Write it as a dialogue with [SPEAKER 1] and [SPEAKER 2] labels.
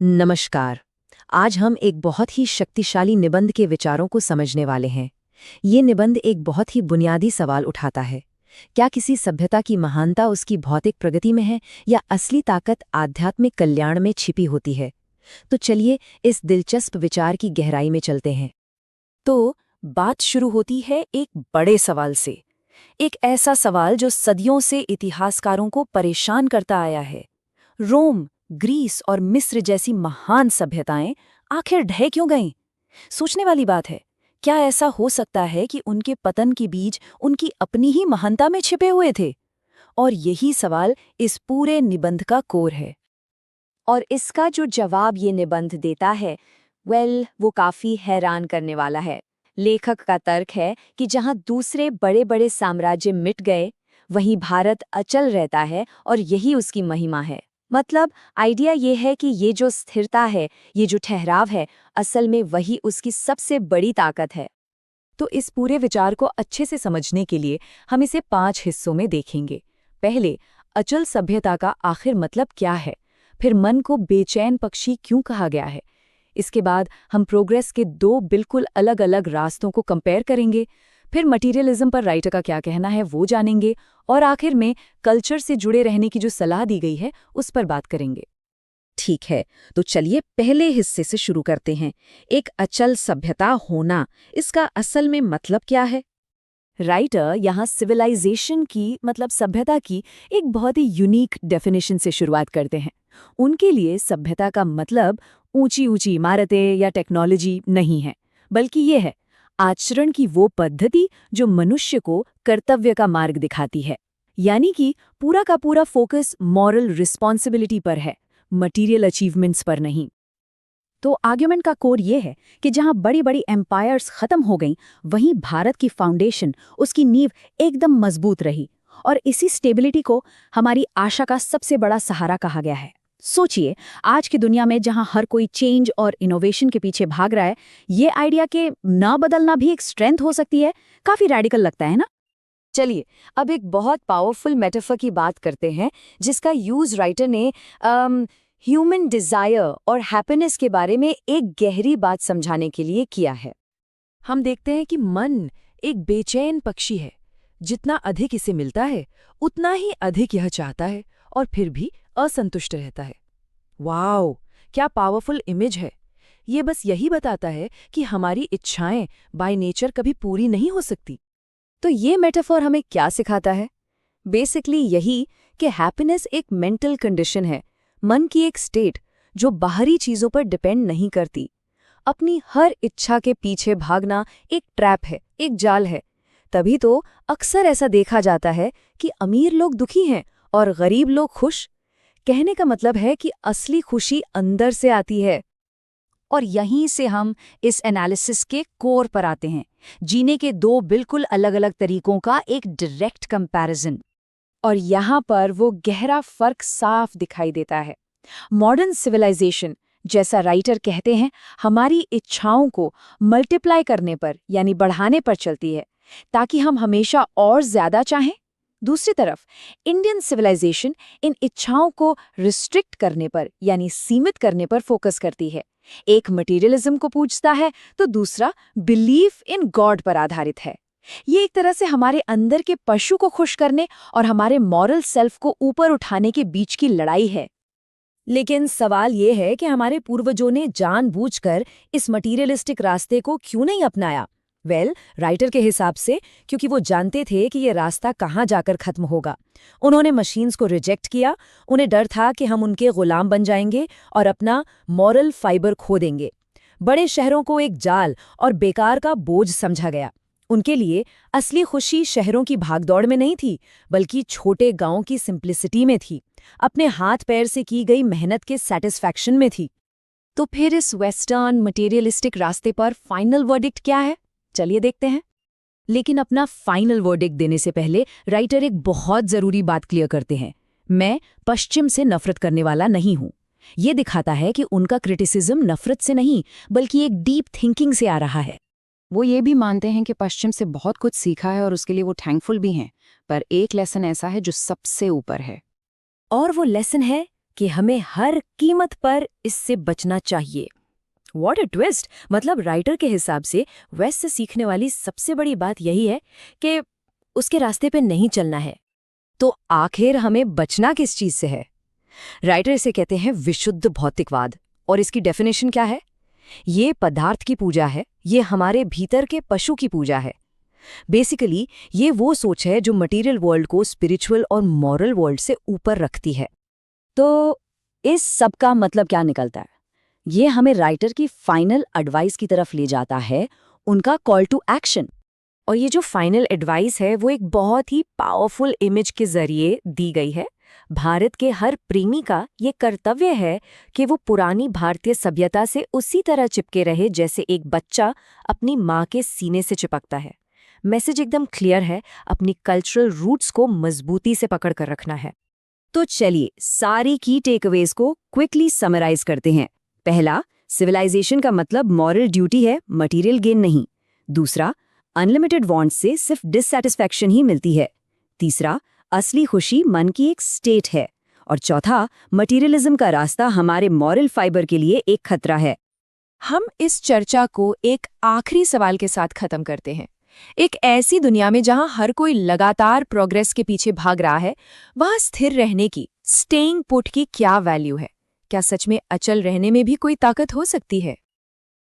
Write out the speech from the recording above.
[SPEAKER 1] नमस्कार। आज हम एक बहुत ही शक्तिशाली निबंध के विचारों को समझने वाले हैं। ये निबंध एक बहुत ही बुनियादी सवाल उठाता है। क्या किसी सभ्यता की महानता उसकी भौतिक प्रगति में है या असली ताकत आध्यात्मिक कल्याण में छिपी होती है? तो चलिए इस दिलचस्प विचार की गहराई में चलते हैं।
[SPEAKER 2] तो बात शुरू होती है एक बड़े सवाल से। एक ऐसा सवाल जो सदियों से इतिहासकारों को परेशान करता आया है। रोम, ग्रीस और मिस्र जैसी महान सभ्यताएं आखिर ढह क्यों गईं? सोचने वाली बात है। क्या ऐसा हो सकता है कि उनके पतन के बीज उनकी अपनी ही महानता में छिपे हुए थे? और यही सवाल इस पूरे निबंध का कोर है।
[SPEAKER 3] और इसका जो जवाब ये निबंध देता है, वो काफी हैरान करने वाला है। लेखक का तर्क है कि जहां दूसरे बड़े बड़े साम्राज्य मिट गए, वहीं भारत अचल रहता है और यही उसकी महिमा है। मतलब आइडिया ये है कि ये जो स्थिरता है, ये जो ठहराव है, असल में वही उसकी सबसे बड़ी ताकत है।
[SPEAKER 2] तो इस पूरे विचार को अच्छे से समझने के लिए हम इसे 5 हिस्सों में देखेंगे। पहले, अचल सभ्यता का आखिर मतलब क्या है? फिर मन को बेचैन पक्षी क्यों कहा गया है? इसके बाद हम प्रोग्रेस के 2 बिल्कुल अलग-अलग रास्तों को कंपेयर करेंगे। फिर मटीरियलिज्म पर राइटर का क्या कहना है वो जानेंगे, और आखिर में कल्चर से जुड़े रहने की जो सलाह दी गई है उस पर बात करेंगे।
[SPEAKER 1] ठीक है, तो चलिए पहले हिस्से से शुरू करते हैं। एक अचल सभ्यता होना, इसका असल में मतलब क्या है?
[SPEAKER 2] राइटर यहाँ सिविलाइजेशन की मतलब सभ्यता की एक बहुत ही यूनिक डेफिनेशन से शुरुआत करते हैं। उनके लिए सभ्यता का मतलब ऊंची ऊंची इमारतें या टेक्नोलॉजी नहीं है, बल्कि ये है आचरण की वो पद्धति जो मनुष्य को कर्तव्य का मार्ग दिखाती है। यानी कि पूरा का पूरा फोकस मॉरल रिस्पॉन्सिबिलिटी पर है, मटीरियल अचीवमेंट्स पर नहीं। तो आर्ग्यूमेंट का कोर ये है कि जहां बड़ी बड़ी एम्पायर्स खत्म हो गईं, वहीं भारत की फाउंडेशन, उसकी नींव एकदम मजबूत रही, और इसी स्टेबिलिटी को हमारी आशा का सबसे बड़ा सहारा कहा गया है। सोचिए, आज की दुनिया में जहां हर कोई चेंज और इनोवेशन के पीछे भाग रहा है, ये आइडिया के ना बदलना भी एक स्ट्रेंथ हो सकती है। काफी रैडिकल लगता है ना?
[SPEAKER 3] चलिए अब एक बहुत पावरफुल मेटाफर की बात करते हैं, जिसका यूज राइटर ने ह्यूमन डिजायर और हैप्पीनेस के बारे में एक गहरी बात समझाने के लिए किया है।
[SPEAKER 2] हम देखते हैं कि मन एक बेचैन पक्षी है। जितना अधिक इसे मिलता है, उतना ही अधिक यह चाहता है, और फिर भी असंतुष्ट रहता है। वाओ, क्या पावरफुल इमेज है! ये बस यही बताता है कि हमारी इच्छाएं बाय नेचर कभी पूरी नहीं हो सकती।
[SPEAKER 3] तो ये मेटाफर हमें क्या सिखाता है? बेसिकली यही कि हैप्पीनेस एक मेंटल कंडीशन है, मन की एक स्टेट जो बाहरी चीजों पर डिपेंड नहीं करती। अपनी हर इच्छा के पीछे भागना एक ट्रैप है, एक जाल है। तभी तो अक्सर ऐसा देखा जाता है कि अमीर लोग दुखी हैं और गरीब लोग खुश। कहने का मतलब है कि असली खुशी अंदर से आती है। और यहीं से हम इस एनालिसिस के कोर पर आते हैं, जीने के 2 बिल्कुल अलग-अलग तरीकों का एक डायरेक्ट कंपैरिजन। और यहाँ पर वो गहरा फर्क साफ दिखाई देता है। मॉडर्न सिविलाइजेशन, जैसा राइटर कहते हैं, हमारी इच्छाओं को मल्टीप्लाई करने पर यानी बढ़ाने पर चलती है, ताकि हम हमेशा और ज्यादा चाहें। दूसरी तरफ इंडियन सिविलाइजेशन इन इच्छाओं को रिस्ट्रिक्ट करने पर यानी सीमित करने पर फोकस करती है। एक मटीरियलिज्म को पूछता है तो दूसरा बिलीफ इन गॉड पर आधारित है। ये एक तरह से हमारे अंदर के पशु को खुश करने और हमारे मॉरल सेल्फ को ऊपर उठाने के बीच की लड़ाई है।
[SPEAKER 2] लेकिन सवाल ये है कि हमारे पूर्वजों ने जानबूझकर इस मटीरियलिस्टिक रास्ते को क्यों नहीं अपनाया? राइटर के हिसाब से क्योंकि वो जानते थे कि ये रास्ता कहाँ जाकर खत्म होगा। उन्होंने मशीन्स को रिजेक्ट किया। उन्हें डर था कि हम उनके गुलाम बन जाएंगे और अपना मॉरल फाइबर खो देंगे। बड़े शहरों को एक जाल और बेकार का बोझ समझा गया। उनके लिए असली खुशी शहरों की भागदौड़ में नहीं थी, बल्कि छोटे गांवों की सिंप्लिसिटी में थी, अपने हाथ पैर से की गई मेहनत के सैटिस्फैक्शन में थी।
[SPEAKER 3] तो फिर इस वेस्टर्न मटेरियलिस्टिक रास्ते पर फाइनल वर्डिक्ट क्या है? चलिए देखते हैं।
[SPEAKER 2] लेकिन अपना फाइनल वर्डिक्ट देने से पहले राइटर एक बहुत जरूरी बात क्लियर करते हैं। मैं पश्चिम से नफरत करने वाला नहीं हूं। ये दिखाता है कि उनका क्रिटिसिज्म नफरत से नहीं, बल्कि एक डीप थिंकिंग से आ रहा है।
[SPEAKER 4] वो ये भी मानते हैं कि पश्चिम से बहुत कुछ सीखा है और उसके लिए वो थैंकफुल भी हैं, पर एक लेसन ऐसा है जो सबसे ऊपर है।
[SPEAKER 2] और वो लेसन है
[SPEAKER 3] कि हमें हर कीमत पर इससे बचना चाहिए। What a twist! मतलब राइटर के हिसाब से वेस्ट से सीखने वाली सबसे बड़ी बात यही है कि उसके रास्ते पे नहीं चलना है। तो आखिर हमें बचना किस चीज से है? राइटर इसे कहते हैं विशुद्ध भौतिकवाद, और इसकी डेफिनेशन क्या है? ये पदार्थ की पूजा है, ये हमारे भीतर के पशु की पूजा है। बेसिकली ये वो सोच है जो मटेरियल वर्ल्ड को स्पिरिचुअल और मॉरल वर्ल्ड से ऊपर रखती है। तो इस सब का मतलब क्या निकलता है? ये हमें राइटर की फाइनल एडवाइस की तरफ ले जाता है, उनका कॉल टू एक्शन। और ये जो फाइनल एडवाइस है वो एक बहुत ही पावरफुल इमेज के जरिए दी गई है। भारत के हर प्रेमी का ये कर्तव्य है कि वो पुरानी भारतीय सभ्यता से उसी तरह चिपके रहे जैसे एक बच्चा अपनी माँ के सीने से चिपकता है। मैसेज एकदम क्लियर है, अपनी कल्चरल रूट्स को मजबूती से पकड़ कर रखना है। तो चलिए सारी की टेकअवेज को क्विकली समराइज करते हैं। पहला, सिविलाइजेशन का मतलब मॉरल ड्यूटी है, मटेरियल गेन नहीं। दूसरा, अनलिमिटेड वांट्स से सिर्फ डिससैटिस्फैक्शन ही मिलती है। तीसरा, असली खुशी मन की एक स्टेट है। और चौथा, मटेरियलिज्म का रास्ता हमारे मॉरल फाइबर के लिए एक खतरा है।
[SPEAKER 2] हम इस चर्चा को एक आखिरी सवाल के साथ खत्म करते हैं। एक ऐसी दुनिया में जहां हर कोई लगातार प्रोग्रेस के पीछे भाग रहा है, वहां स्थिर रहने की, स्टेइंग पुट की क्या वैल्यू है? क्या सच में अचल रहने में भी कोई ताकत हो सकती है?